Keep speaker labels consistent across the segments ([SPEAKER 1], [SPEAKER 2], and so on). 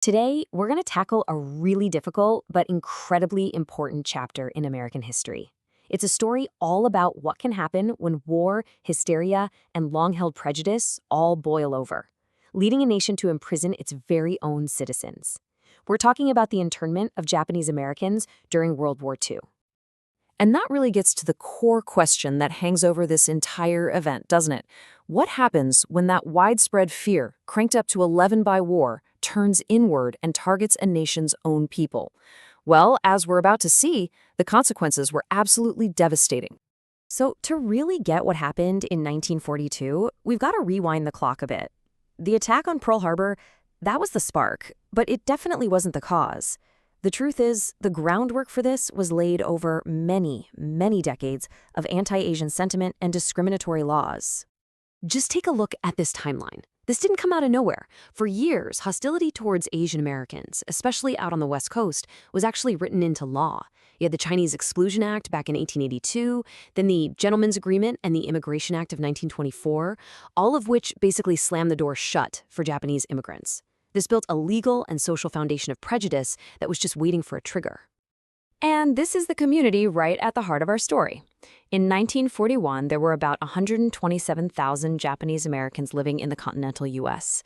[SPEAKER 1] Today, we're going to tackle a really difficult but incredibly important chapter in American history. It's a story all about what can happen when war, hysteria, and long-held prejudice all boil over, leading a nation to imprison its very own citizens. We're talking about the internment of Japanese Americans during World War II.
[SPEAKER 2] And that really gets to the core question that hangs over this entire event, doesn't it? What happens when that widespread fear, cranked up to 11 by war, turns inward and targets a nation's own people? Well, as we're about to see, the consequences were absolutely devastating.
[SPEAKER 1] So, to really get what happened in 1942, we've got to rewind the clock a bit. The attack on Pearl Harbor, that was the spark, but it definitely wasn't the cause. The truth is, the groundwork for this was laid over many, many decades of anti-Asian sentiment and discriminatory laws. Just take a look at this timeline. This didn't come out of nowhere. For years, hostility towards Asian Americans, especially out on the West Coast, was actually written into law. You had the Chinese Exclusion Act back in 1882, then the Gentlemen's Agreement and the Immigration Act of 1924, all of which basically slammed the door shut for Japanese immigrants. This built a legal and social foundation of prejudice that was just waiting for a trigger. And this is the community right at the heart of our story. In 1941, there were about 127,000 Japanese Americans living in the continental U.S.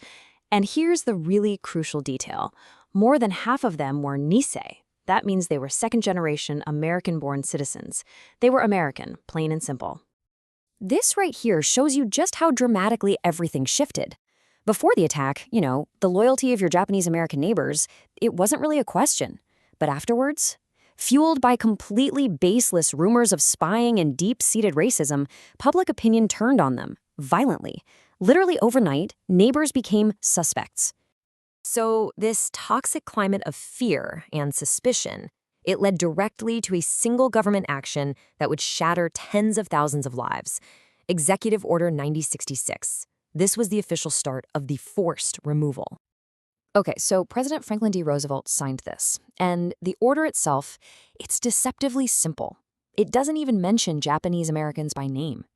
[SPEAKER 1] And here's the really crucial detail. More than half of them were Nisei. That means they were second-generation American-born citizens. They were American, plain and simple. This right here shows you just how dramatically everything shifted. Before the attack, the loyalty of your Japanese American neighbors, it wasn't really a question. But afterwards, fueled by completely baseless rumors of spying and deep-seated racism, public opinion turned on them, violently. Literally overnight, neighbors became suspects. So this toxic climate of fear and suspicion, it led directly to a single government action that would shatter tens of thousands of lives. Executive Order 9066. This was the official start of the forced removal. Okay, so President Franklin D. Roosevelt signed this, and the order itself, it's deceptively simple. It doesn't even mention Japanese Americans by name.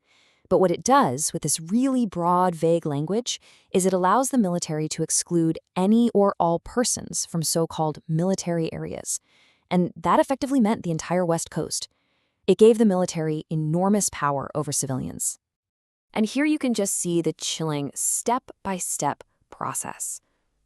[SPEAKER 1] But what it does with this really broad, vague language is it allows the military to exclude any or all persons from so-called military areas. And that effectively meant the entire West Coast. It gave the military enormous power over civilians. And here you can just see the chilling step-by-step process.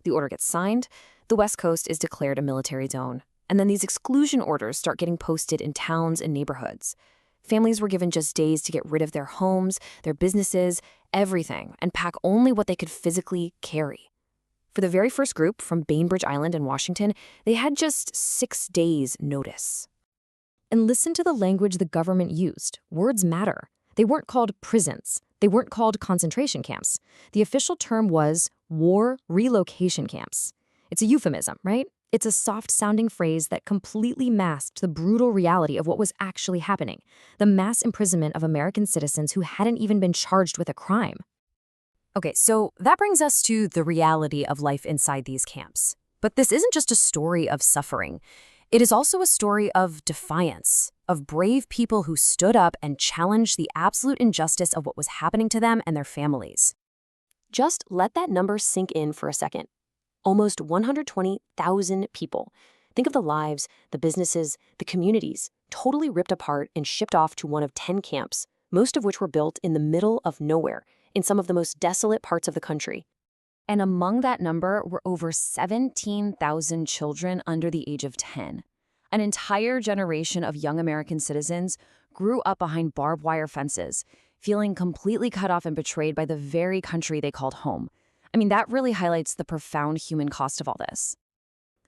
[SPEAKER 1] The order gets signed, the West Coast is declared a military zone, and then these exclusion orders start getting posted in towns and neighborhoods. Families were given just days to get rid of their homes, their businesses, everything, and pack only what they could physically carry. For the very first group from Bainbridge Island in Washington, they had just 6 days' notice. And listen to the language the government used. Words matter. They weren't called prisons. They weren't called concentration camps. The official term was war relocation camps. It's a euphemism, right? It's a soft-sounding phrase that completely masked the brutal reality of what was actually happening, the mass imprisonment of American citizens who hadn't even been charged with a crime. Okay, so that brings us to the reality of life inside these camps. But this isn't just a story of suffering. It is also a story of defiance, of brave people who stood up and challenged the absolute injustice of what was happening to them and their families. Just let that number sink in for a second. Almost 120,000 people. Think of the lives, the businesses, the communities, totally ripped apart and shipped off to one of 10 camps, most of which were built in the middle of nowhere, in some of the most desolate parts of the country. And among that number were over 17,000 children under the age of 10. An entire generation of young American citizens grew up behind barbed wire fences, feeling completely cut off and betrayed by the very country they called home. I mean, that really highlights the profound human cost of all this.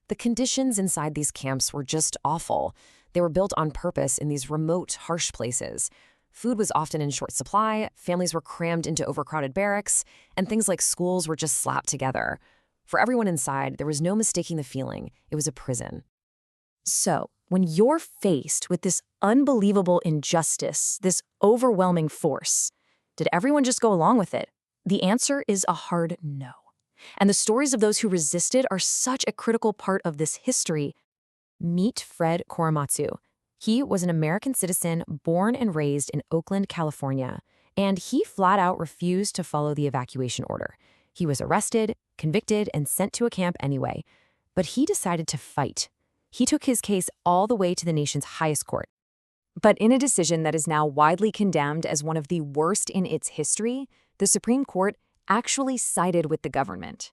[SPEAKER 1] The conditions inside these camps were just awful. They were built on purpose in these remote, harsh places. Food was often in short supply, families were crammed into overcrowded barracks, and things like schools were just slapped together. For everyone inside, there was no mistaking the feeling. It was a prison. So, when you're faced with this unbelievable injustice, this overwhelming force, did everyone just go along with it? The answer is a hard no. And the stories of those who resisted are such a critical part of this history. Meet Fred Korematsu. He was an American citizen born and raised in Oakland, California, and he flat out refused to follow the evacuation order. He was arrested, convicted, and sent to a camp anyway.
[SPEAKER 2] But he decided to fight. He took his case all the way to the nation's highest court. But in a decision that is now widely condemned as one of the worst in its history, the Supreme Court actually sided with the government.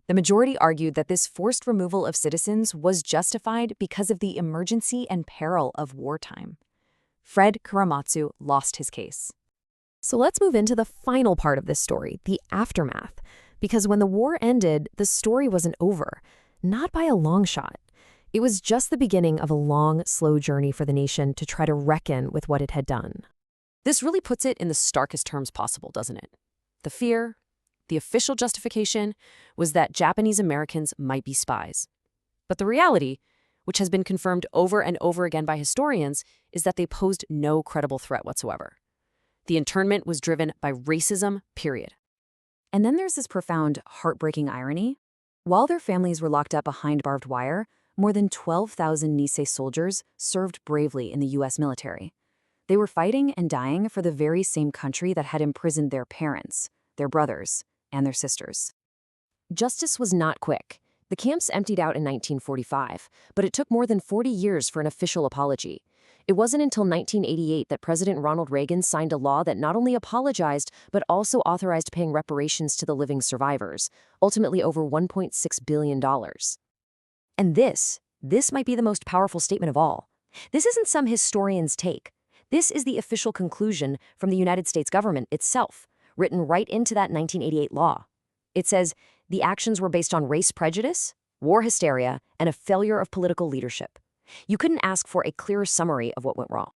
[SPEAKER 2] The majority argued that this forced removal of citizens was justified because of the emergency and peril of wartime. Fred Kuramatsu lost his case.
[SPEAKER 1] So let's move into the final part of this story, the aftermath. Because when the war ended, the story wasn't over, not by a long shot. It was just the beginning of a long, slow journey for the nation to try to reckon with what it had done.
[SPEAKER 2] This really puts it in the starkest terms possible, doesn't it? The fear, the official justification, was that Japanese Americans might be spies. But the reality, which has been confirmed over and over again by historians, is that they posed no credible threat whatsoever. The internment was driven by racism, period. And then there's this profound, heartbreaking irony. While their families were locked up behind barbed wire, more than 12,000 Nisei soldiers served bravely in the U.S. military. They were fighting and dying for the very same country that had imprisoned their parents, their brothers, and their sisters. Justice was not quick. The camps emptied out in 1945, but it took more than 40 years for an official apology. It wasn't until 1988 that President Ronald Reagan signed a law that not only apologized, but also authorized paying reparations to the living survivors, ultimately over $1.6 billion. And this might be the most powerful statement of all. This isn't some historian's take. This is the official conclusion from the United States government itself, written right into that 1988 law. It says, the actions were based on race prejudice, war hysteria, and a failure of political leadership. You couldn't ask for a clearer summary of what went wrong.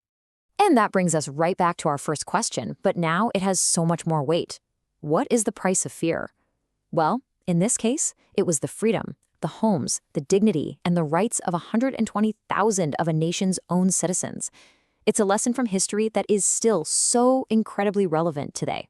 [SPEAKER 2] And that brings us right back to our first question, but now it has so much more weight. What is the price of fear? Well, in this case, it was the freedom, the homes, the dignity, and the rights of 120,000 of a nation's own citizens. It's a lesson from history that is still so incredibly relevant today.